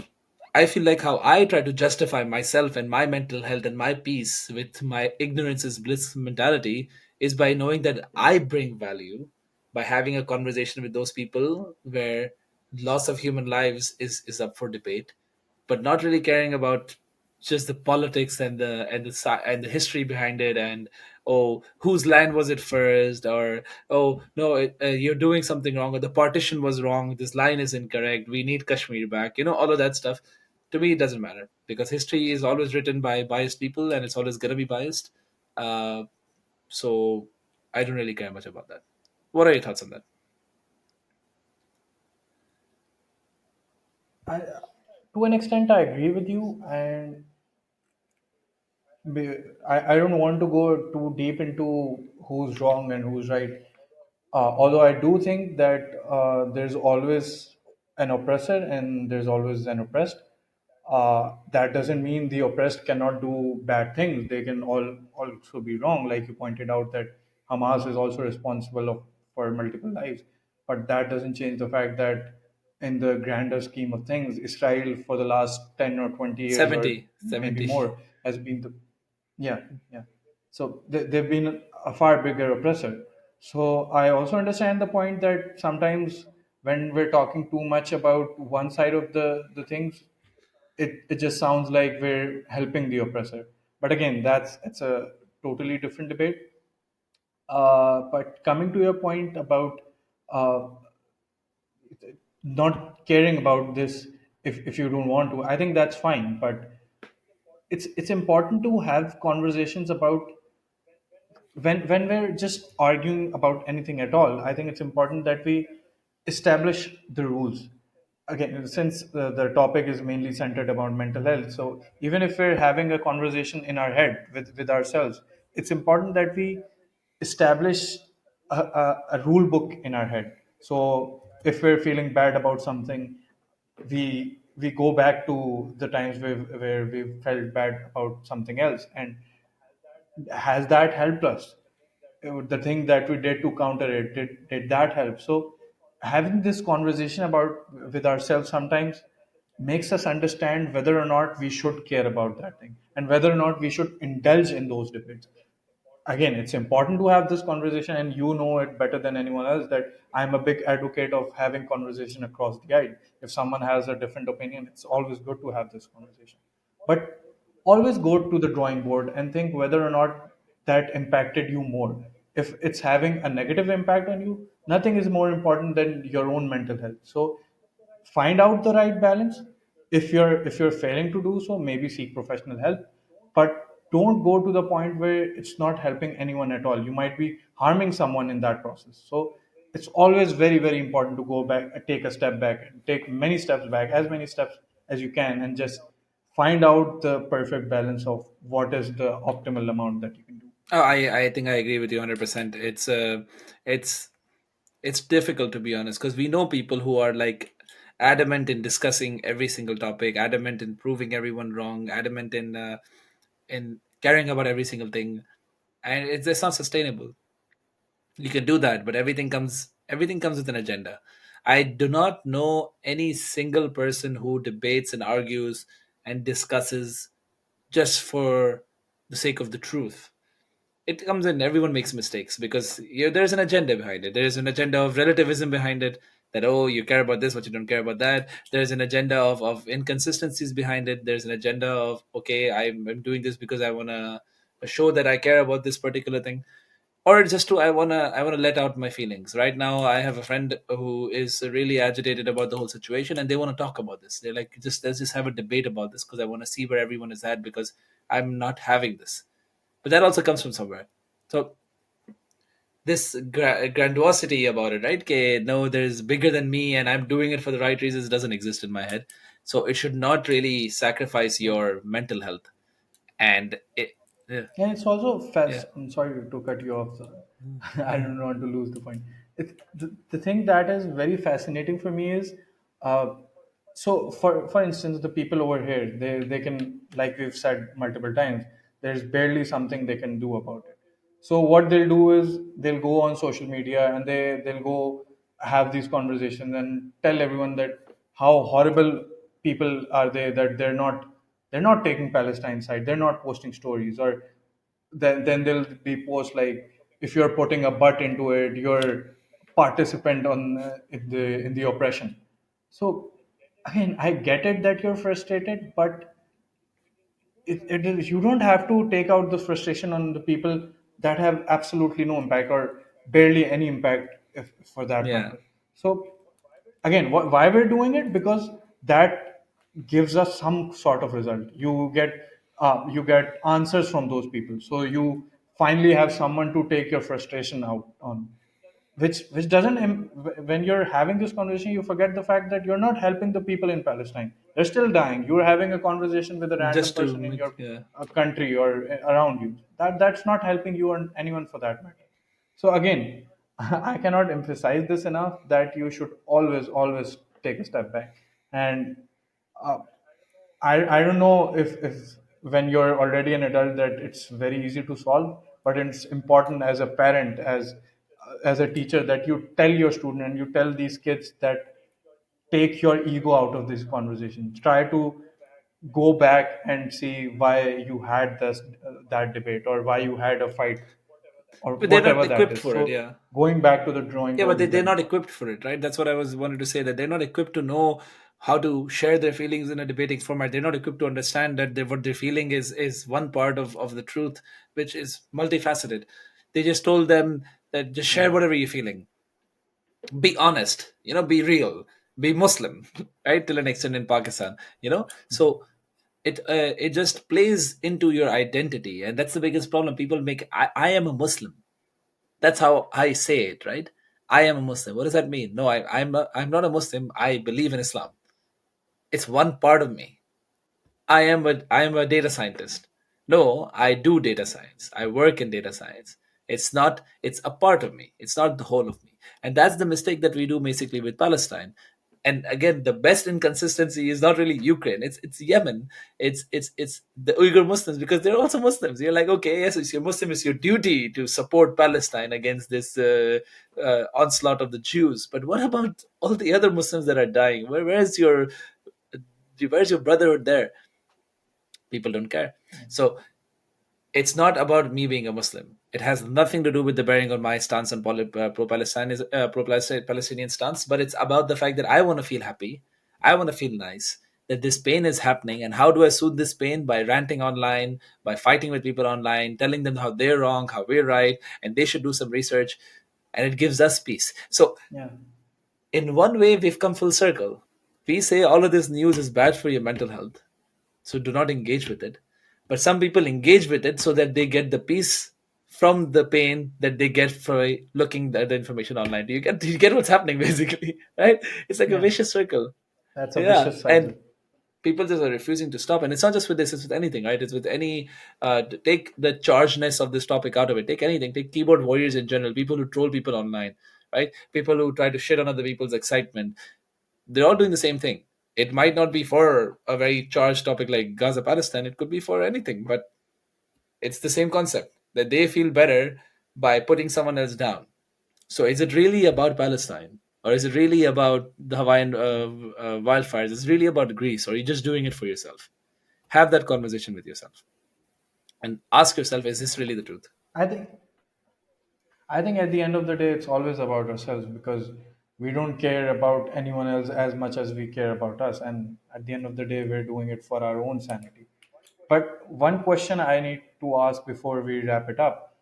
Speaker 1: I feel like how I try to justify myself and my mental health and my peace with my ignorance is bliss mentality is by knowing that I bring value by having a conversation with those people where loss of human lives is up for debate, but not really caring about just the politics and the history behind it, and oh, whose land was it first, or oh no, you're doing something wrong, or the partition was wrong, this line is incorrect, we need Kashmir back, all of that stuff. To me it doesn't matter because history is always written by biased people and it's always going to be biased. Uh, so I don't really care much about that. What are your thoughts on that?
Speaker 2: I, to an extent, I agree with you, and I don't want to go too deep into who's wrong and who's right. Although I do think that there's always an oppressor and there's always an oppressed. That doesn't mean the oppressed cannot do bad things. They can all also be wrong. Like you pointed out that Hamas is also responsible for multiple lives, but that doesn't change the fact that in the grander scheme of things, Israel for the last 10 or 20 years or
Speaker 1: 70,
Speaker 2: maybe
Speaker 1: 70.
Speaker 2: more has been the yeah, yeah. So they've been a far bigger oppressor. So I also understand the point that sometimes when we're talking too much about one side of the things, it just sounds like we're helping the oppressor. But again, it's a totally different debate. But coming to your point about uh, not caring about this if you don't want to. I think that's fine, but it's important to have conversations about when we're just arguing about anything at all. I think it's important that we establish the rules. Again, since the topic is mainly centered about mental health, so even if we're having a conversation in our head with ourselves, it's important that we establish a rule book in our head. So if we're feeling bad about something, we go back to the times where we felt bad about something else, and has that helped us? The thing that we did to counter it, did that help? So having this conversation about with ourselves sometimes makes us understand whether or not we should care about that thing, and whether or not we should indulge in those debates. Again, it's important to have this conversation, and you know it better than anyone else that I'm a big advocate of having conversation across the aisle. If someone has a different opinion, it's always good to have this conversation, but always go to the drawing board and think whether or not that impacted you more. If it's having a negative impact on you, nothing is more important than your own mental health. So find out the right balance. If you're failing to do so, maybe seek professional help, but don't go to the point where it's not helping anyone at all. You might be harming someone in that process. So it's always very, very important to go back, take a step back, and take many steps back, as many steps as you can, and just find out the perfect balance of what is the optimal amount that you can do.
Speaker 1: Oh, I think I agree with you 100%. It's it's difficult, to be honest, because we know people who are like adamant in discussing every single topic, adamant in proving everyone wrong, adamant in caring about every single thing, and it's not sustainable. You can do that, but everything comes with an agenda. I do not know any single person who debates and argues and discusses just for the sake of the truth. It comes in, everyone makes mistakes because there's an agenda behind it. There's an agenda of relativism behind it, that, oh, you care about this but you don't care about that. There's an agenda of inconsistencies behind it. There's an agenda of, okay, I'm doing this because I want to show that I care about this particular thing, or just to, I want to let out my feelings. Right now I have a friend who is really agitated about the whole situation, and they want to talk about this. They're like, just let's just have a debate about this because I want to see where everyone is at, because I'm not having this. But that also comes from somewhere. So this grandiosity about it, right? Okay, no, there's bigger than me, and I'm doing it for the right reasons, doesn't exist in my head. So it should not really sacrifice your mental health. And it, yeah,
Speaker 2: And it's also
Speaker 1: yeah,
Speaker 2: I'm sorry to cut you off. I don't want to lose the point. The thing that is very fascinating for me is, uh, so for instance, the people over here, they can, like we've said multiple times, there's barely something they can do about it. So what they'll do is they'll go on social media, and they'll go have these conversations and tell everyone that how horrible people are they, that they're not taking Palestine side, they're not posting stories, or then there'll be posts like, if you're putting a butt into it, you're participant on in the oppression. So again, I get it that you're frustrated, but it is, you don't have to take out the frustration on the people that have absolutely no impact, or barely any impact, if, for that
Speaker 1: yeah.
Speaker 2: matter. So again, why we're doing it? Because that gives us some sort of result. You get answers from those people, so you finally have someone to take your frustration out on, which doesn't when you're having this conversation, you forget the fact that you're not helping the people in Palestine. They're still dying. You're having a conversation with a random
Speaker 1: Just to
Speaker 2: person in
Speaker 1: make,
Speaker 2: your
Speaker 1: yeah.
Speaker 2: country or around you. That's not helping you or anyone for that matter. So again, I cannot emphasize this enough that you should always, always take a step back. And uh, I don't know if when you're already an adult that it's very easy to solve, but it's important as a parent, as a teacher, that you tell your student and you tell these kids that take your ego out of this conversation. Try to go back and see why you had this that debate, or why you had a fight, or
Speaker 1: But they're not
Speaker 2: whatever that
Speaker 1: equipped
Speaker 2: is.
Speaker 1: for it,
Speaker 2: So
Speaker 1: yeah.
Speaker 2: going back to the drawing
Speaker 1: Yeah, but
Speaker 2: board is
Speaker 1: they're
Speaker 2: very
Speaker 1: not
Speaker 2: important.
Speaker 1: equipped for it, right? That's what I was wanted to say, that they're not equipped to know how to share their feelings in a debating format. They're not equipped to understand that what they're feeling is one part of the truth, which is multifaceted. They just told them that just share
Speaker 2: Yeah.
Speaker 1: whatever you're feeling. Be honest, be real, be Muslim, right? Till an extent in Pakistan, so it just plays into your identity, and that's the biggest problem. People make, I am a Muslim. That's how I say it, right? I am a Muslim. What does that mean? No, I'm not a Muslim. I believe in Islam. It's one part of me. I am a data scientist. No, I do data science. I work in data science. It's a part of me. It's not the whole of me. And that's the mistake that we do basically with Palestine. And again, the best inconsistency is not really Ukraine. It's Yemen. It's the Uyghur Muslims, because they're also Muslims. You're like, okay, yes, it's your Muslim. It's your duty to support Palestine against this onslaught of the Jews. But what about all the other Muslims that are dying? Where's your brotherhood there? People don't care. So it's not about me being a Muslim. It has nothing to do with the bearing on my stance on pro-Palestinian stance, but it's about the fact that I want to feel happy. I want to feel nice that this pain is happening, and how do I soothe this pain? By ranting online, by fighting with people online, telling them how they're wrong, how we're right, and they should do some research, and it gives us peace. So
Speaker 2: Yeah.
Speaker 1: in one way, we've come full circle. We say all of this news is bad for your mental health, so do not engage with it. But some people engage with it so that they get the peace from the pain that they get for looking at the information online. Do you get what's happening basically? Right? It's like a
Speaker 2: Yeah.
Speaker 1: vicious circle.
Speaker 2: That's a
Speaker 1: Yeah.
Speaker 2: vicious cycle.
Speaker 1: And people just are refusing to stop. And it's not just with this, it's with anything, right? It's with any take the chargedness of this topic out of it. Take anything, take keyboard warriors in general, people who troll people online, right? People who try to shit on other people's excitement. They're all doing the same thing. It might not be for a very charged topic like Gaza, Palestine. It could be for anything, but it's the same concept that they feel better by putting someone else down. So is it really about Palestine? Or is it really about the Hawaiian wildfires? Is it really about Greece? Or are you just doing it for yourself? Have that conversation with yourself and ask yourself, is this really the truth?
Speaker 2: I think I think at the end of the day, it's always about ourselves because we don't care about anyone else as much as we care about us. And at the end of the day, we're doing it for our own sanity. But one question I need to ask before we wrap it up,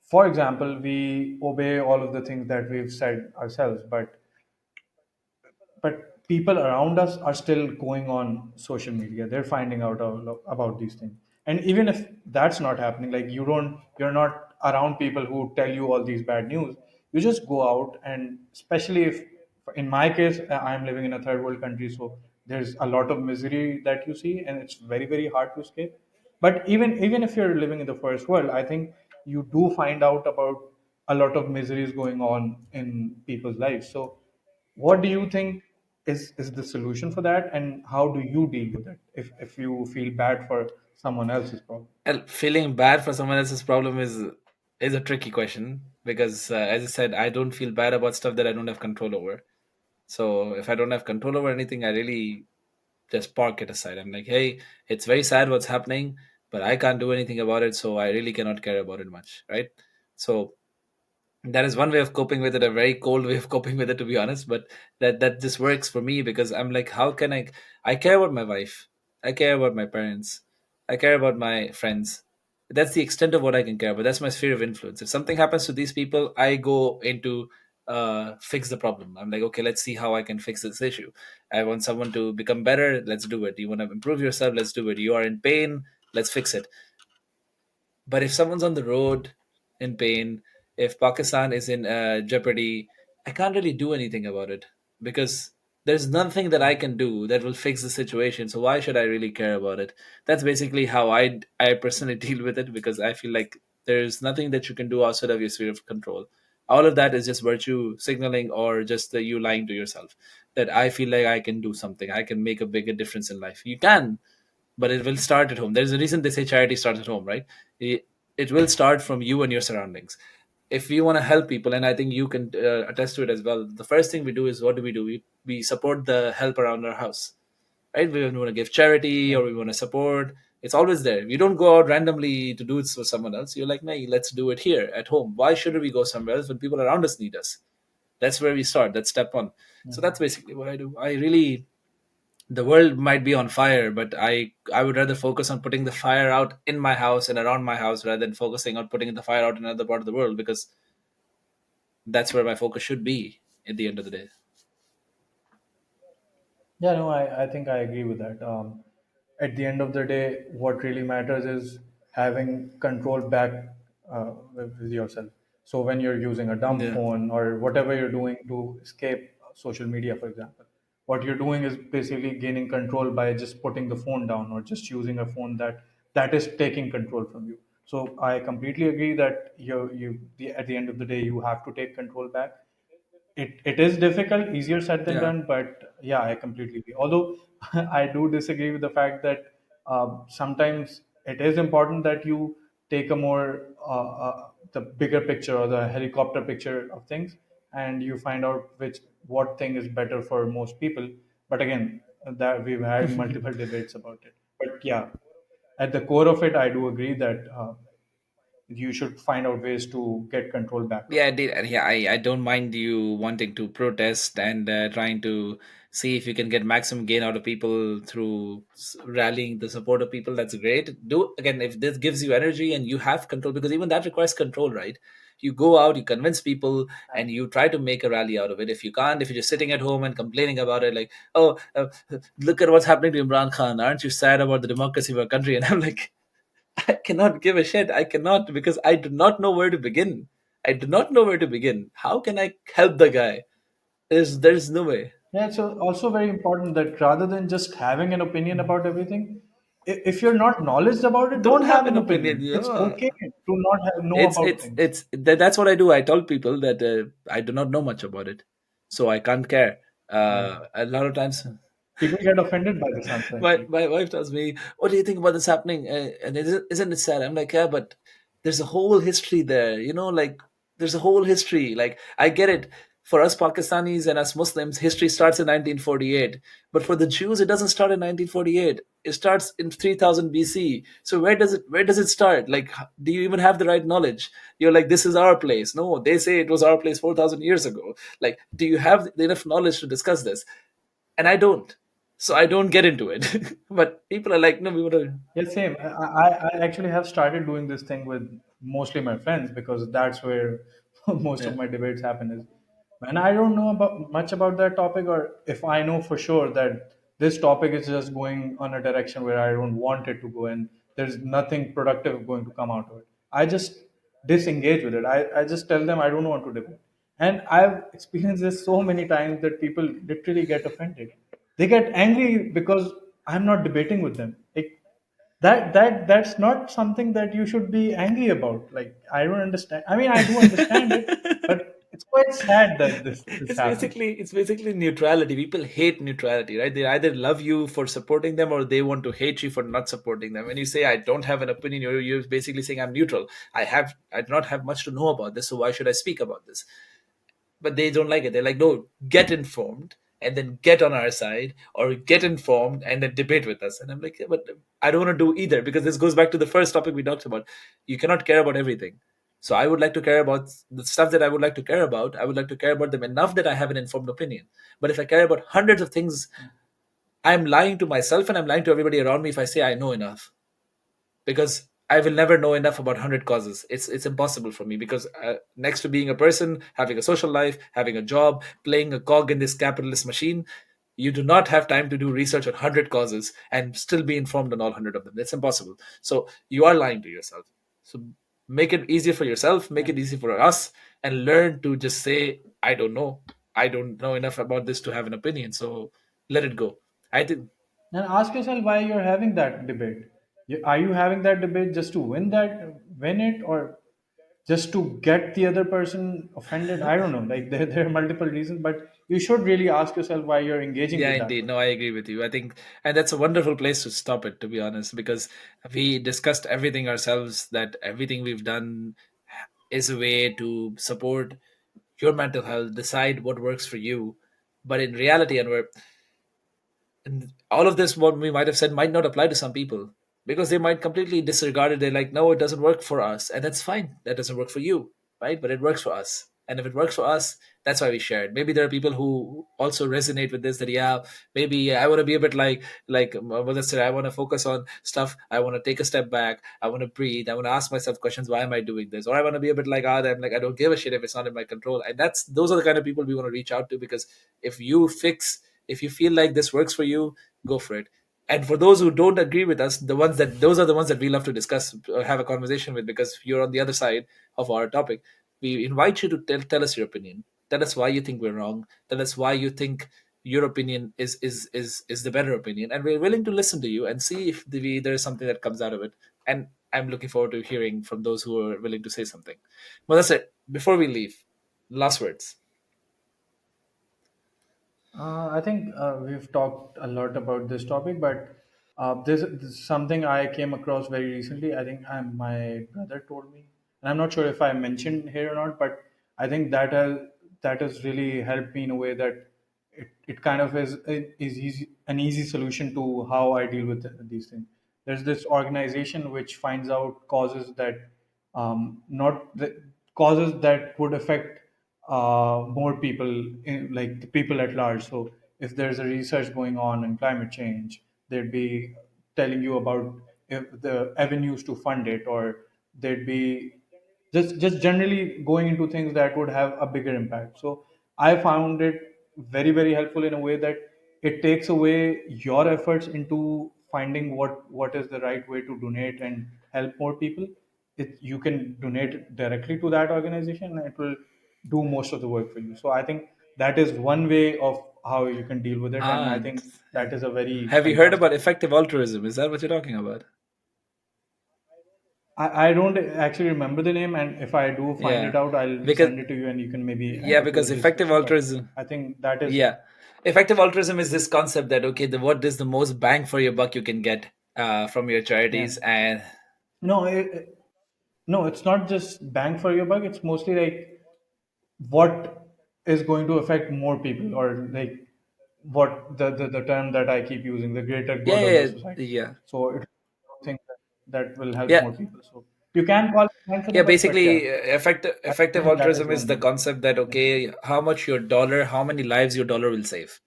Speaker 2: for example, we obey all of the things that we've said ourselves, but people around us are still going on social media. They're finding out about these things, and even if that's not happening, like you're not around people who tell you all these bad news. You just go out, and especially if in my case, I'm living in a third world country, so there's a lot of misery that you see, and it's very, very hard to escape. But even if you're living in the first world, I think you do find out about a lot of miseries going on in people's lives. So what do you think is the solution for that, and how do you deal with it if you feel bad for someone else's problem?
Speaker 1: Well, feeling bad for someone else's problem is a tricky question because, as I said, I don't feel bad about stuff that I don't have control over. So if I don't have control over anything, I really just park it aside. I'm like, hey, it's very sad what's happening, but I can't do anything about it, so I really cannot care about it much, right? So that is one way of coping with it, a very cold way of coping with it, to be honest. But that just works for me because I'm like, how can I care about my wife, I care about my parents, I care about my friends. That's the extent of what I can care about. That's my sphere of influence. If something happens to these people, I go into fix the problem. I'm like, okay, let's see how I can fix this issue. I want someone to become better, let's do it. You want to improve yourself, let's do it. You are in pain, let's fix it. But if someone's on the road in pain, if Pakistan is in jeopardy, I can't really do anything about it because there's nothing that I can do that will fix the situation. So why should I really care about it? That's basically how I personally deal with it because I feel like there's nothing that you can do outside of your sphere of control. All of that is just virtue signaling or just you lying to yourself that I feel like I can do something. I can make a bigger difference in life. You can, but it will start at home. There's a reason they say charity starts at home, right? It will start from you and your surroundings. If we want to help people, and I think you can attest to it as well, the first thing we do is, what do? We support the help around our house, right? We want to give charity
Speaker 2: Yeah.
Speaker 1: or we want to support. It's always there. You don't go out randomly to do it for someone else. You're like, hey, let's do it here at home. Why should we go somewhere else when people around us need us? That's where we start. That's step one.
Speaker 2: Yeah.
Speaker 1: So that's basically what I do. I really, the world might be on fire, but I would rather focus on putting the fire out in my house and around my house rather than focusing on putting the fire out in another part of the world because That's where my focus should be at the end of the day.
Speaker 2: Yeah, no, I think I agree with that. At the end of the day, what really matters is having control back with yourself. So when you're using a dumb
Speaker 1: Yeah.
Speaker 2: phone or whatever you're doing to escape social media, for example, what you're doing is basically gaining control by just putting the phone down or just using a phone that is taking control from you. So I completely agree that at the end of the day, you have to take control back. It is difficult, easier said than
Speaker 1: Yeah.
Speaker 2: done, but yeah, I completely agree. Although I do disagree with the fact that sometimes it is important that you take a more the bigger picture or the helicopter picture of things, and you find out what thing is better for most people. But again, that we've had multiple debates about it. But yeah, at the core of it, I do agree that you should find out ways to get control back of
Speaker 1: Yeah, I
Speaker 2: it.
Speaker 1: did. Yeah, I don't mind you wanting to protest and trying to see if you can get maximum gain out of people through rallying the support of people. That's great. Do again if this gives you energy and you have control, because even that requires control, right? You go out, you convince people, and you try to make a rally out of it. If you can't, if you're just sitting at home and complaining about it, like, oh, look at what's happening to Imran Khan, aren't you sad about the democracy of our country? And I'm like, I cannot give a shit. I cannot, because I do not know where to begin. I do not know where to begin. How can I help the guy? There's no way.
Speaker 2: Yeah, it's also very important that rather than just having an opinion about everything, if you're not knowledgeable about it,
Speaker 1: Don't
Speaker 2: don't
Speaker 1: have
Speaker 2: have
Speaker 1: an
Speaker 2: an
Speaker 1: opinion.
Speaker 2: opinion. It's
Speaker 1: Yeah.
Speaker 2: okay to not know about things.
Speaker 1: That's what I do. I tell people that I do not know much about it, so I can't care.
Speaker 2: Yeah.
Speaker 1: A lot of times,
Speaker 2: People get offended by this answer,
Speaker 1: my
Speaker 2: actually.
Speaker 1: my wife tells me, "What do you think about this happening?" And isn't it sad? I'm like, "Yeah, but there's a whole history there. Like there's a whole history. Like I get it. For us Pakistanis and us Muslims, history starts in 1948. But for the Jews, it doesn't start in 1948. It starts in 3000 BC. So where does it start? Like, do you even have the right knowledge? You're like, this is our place. No, they say it was our place 4,000 years ago. Like, do you have enough knowledge to discuss this? And I don't. So I don't get into it. But people are like, no, we want to.
Speaker 2: Yeah, same. I actually have started doing this thing with mostly my friends because that's where most of
Speaker 1: Yeah.
Speaker 2: my debates happen. Is when I don't know about much about that topic, or if I know for sure that this topic is just going on a direction where I don't want it to go, and there's nothing productive going to come out of it. I just disengage with it. I just tell them I don't want to debate. And I've experienced this so many times that people literally get offended. They get angry because I'm not debating with them. Like that's not something that you should be angry about. Like I don't understand. I mean, I do understand it, but it's quite sad that this
Speaker 1: it's
Speaker 2: happens.
Speaker 1: basically it's basically neutrality. People hate neutrality, right? They either love you for supporting them or they want to hate you for not supporting them. When you say I don't have an opinion, you're basically saying I'm neutral. I do not have much to know about this, so why should I speak about this? But they don't like it. They're like, no, get informed and then get on our side, or get informed and then debate with us. And I'm like, yeah, but I don't want to do either, because this goes back to the first topic we talked about. You cannot care about everything. So I would like to care about the stuff that I would like to care about. I would like to care about them enough that I have an informed opinion. But if I care about hundreds of things, I'm lying to myself and I'm lying to everybody around me if I say I know enough, because I will never know enough about 100 causes. It's impossible for me, because next to being a person, having a social life, having a job, playing a cog in this capitalist machine, you do not have time to do research on 100 causes and still be informed on all 100 of them. It's impossible. So you are lying to yourself. So make it easier for yourself, make
Speaker 2: Yeah.
Speaker 1: it easy for us, and learn to just say, I don't know. I don't know enough about this to have an opinion. So let it go. I think.
Speaker 2: And ask yourself why you're having that debate. Are you having that debate just to win it, or just to get the other person offended? I don't know. Like there are multiple reasons, but you should really ask yourself why you're engaging
Speaker 1: Yeah,
Speaker 2: with that
Speaker 1: indeed. No,
Speaker 2: person.
Speaker 1: I agree with you. I think, and that's a wonderful place to stop it, to be honest, because we discussed everything ourselves, that everything we've done is a way to support your mental health, decide what works for you. But in reality, and all of this, what we might have said, might not apply to some people, because they might completely disregard it. They're like, no, it doesn't work for us. And that's fine. That doesn't work for you, right? But it works for us. And if it works for us, that's why we share it. Maybe there are people who also resonate with this, that yeah, maybe I want to be a bit like mother said, I want to focus on stuff, I want to take a step back, I want to breathe, I want to ask myself questions, why am I doing this? Or I want to be a bit like Adam, like I don't give a shit if it's not in my control. And that's those are the kind of people we want to reach out to, because if you feel like this works for you, go for it. And for those who don't agree with us, those are the ones that we love to discuss, have a conversation with, because you're on the other side of our topic. We invite you to tell us your opinion. Tell us why you think we're wrong. Tell us why you think your opinion is the better opinion, and we're willing to listen to you and see if there is something that comes out of it. And I'm looking forward to hearing from those who are willing to say something. Well, that's it. Before we leave, last words.
Speaker 2: I think we've talked a lot about this topic, but this is something I came across very recently. I think my brother told me, and I'm not sure if I mentioned here or not, but I think that has really helped me in a way that it kind of is easy, an easy solution to how I deal with these things. There's this organization which finds out causes that not the causes that would affect more people, like the people at large. So if there's a research going on in climate change, they'd be telling you about if the avenues to fund it, or they'd be just generally going into things that would have a bigger impact. So I found it very helpful in a way that it takes away your efforts into finding what is the right way to donate and help more people. You can donate directly to that organization and it will do most of the work for you. So I think that is one way of how you can deal with it, and I
Speaker 1: And
Speaker 2: think that is a very
Speaker 1: have you heard
Speaker 2: fantastic.
Speaker 1: about effective altruism? Is that what you're talking about?
Speaker 2: I don't actually remember the name, and if I do find
Speaker 1: Yeah,
Speaker 2: it out, I'll
Speaker 1: because
Speaker 2: send it to you, and you can maybe add
Speaker 1: yeah,
Speaker 2: it to
Speaker 1: because
Speaker 2: the
Speaker 1: effective
Speaker 2: discussion. But
Speaker 1: altruism.
Speaker 2: I think that is
Speaker 1: Yeah, effective altruism is this concept that okay, what is the most bang for your buck you can get from your
Speaker 2: yeah.
Speaker 1: charities, and
Speaker 2: No, no, it's not just bang for your buck. It's mostly like what is going to affect more people, or like what the term that I keep using, the greater
Speaker 1: yeah,
Speaker 2: good of the
Speaker 1: yeah,
Speaker 2: society.
Speaker 1: yeah,
Speaker 2: So it's something that will help
Speaker 1: yeah,
Speaker 2: more people. So you can call it bang for the
Speaker 1: yeah.
Speaker 2: buck, but yeah,
Speaker 1: Basically, effective
Speaker 2: I think that is
Speaker 1: altruism is
Speaker 2: one
Speaker 1: the
Speaker 2: way.
Speaker 1: concept that
Speaker 2: Yes, yes.
Speaker 1: okay, how many lives your dollar will save.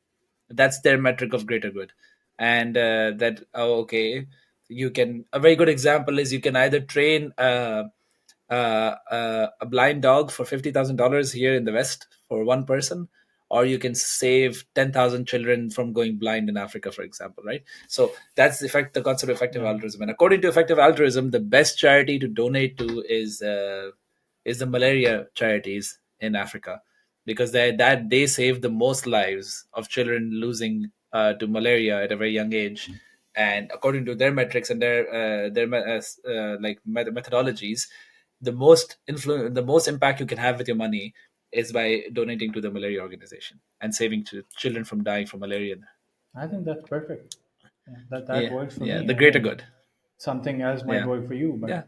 Speaker 1: That's their metric of greater good. And that oh, okay, you can a very good example is you can either train a blind dog for $50,000 here in the West for one person, or you can save 10,000 children from going blind in Africa, for example, right? So that's the concept of effective
Speaker 2: Yeah.
Speaker 1: altruism. And according to effective altruism, the best charity to donate to is the malaria charities in Africa, because they save the most lives of children losing to malaria at a very young age. And according to their metrics and their methodologies, the most impact you can have with your money is by donating to the malaria organization and saving children from dying from malaria.
Speaker 2: I think that's perfect. Yeah, that
Speaker 1: Yeah,
Speaker 2: works for
Speaker 1: yeah,
Speaker 2: me.
Speaker 1: the
Speaker 2: I
Speaker 1: greater
Speaker 2: think
Speaker 1: good.
Speaker 2: something else might
Speaker 1: Yeah,
Speaker 2: work for you, but
Speaker 1: yeah,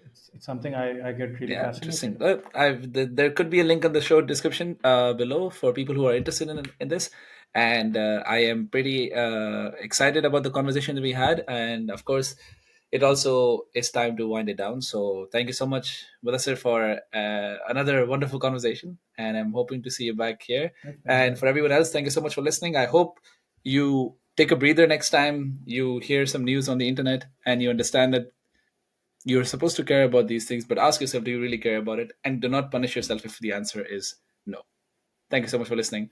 Speaker 2: it's something I get really
Speaker 1: yeah.
Speaker 2: fascinated
Speaker 1: Interesting.
Speaker 2: in.
Speaker 1: There could be a link on the show description below for people who are interested in this. And I am pretty excited about the conversation that we had. And of course, it also is time to wind it down. So thank you so much, Mudassir, for another wonderful conversation. And I'm hoping to see you back here.
Speaker 2: That's
Speaker 1: And for
Speaker 2: fantastic.
Speaker 1: everyone else, thank you so much for listening. I hope you take a breather next time you hear some news on the internet and you understand that you're supposed to care about these things, but ask yourself, do you really care about it? And do not punish yourself if the answer is no. Thank you so much for listening.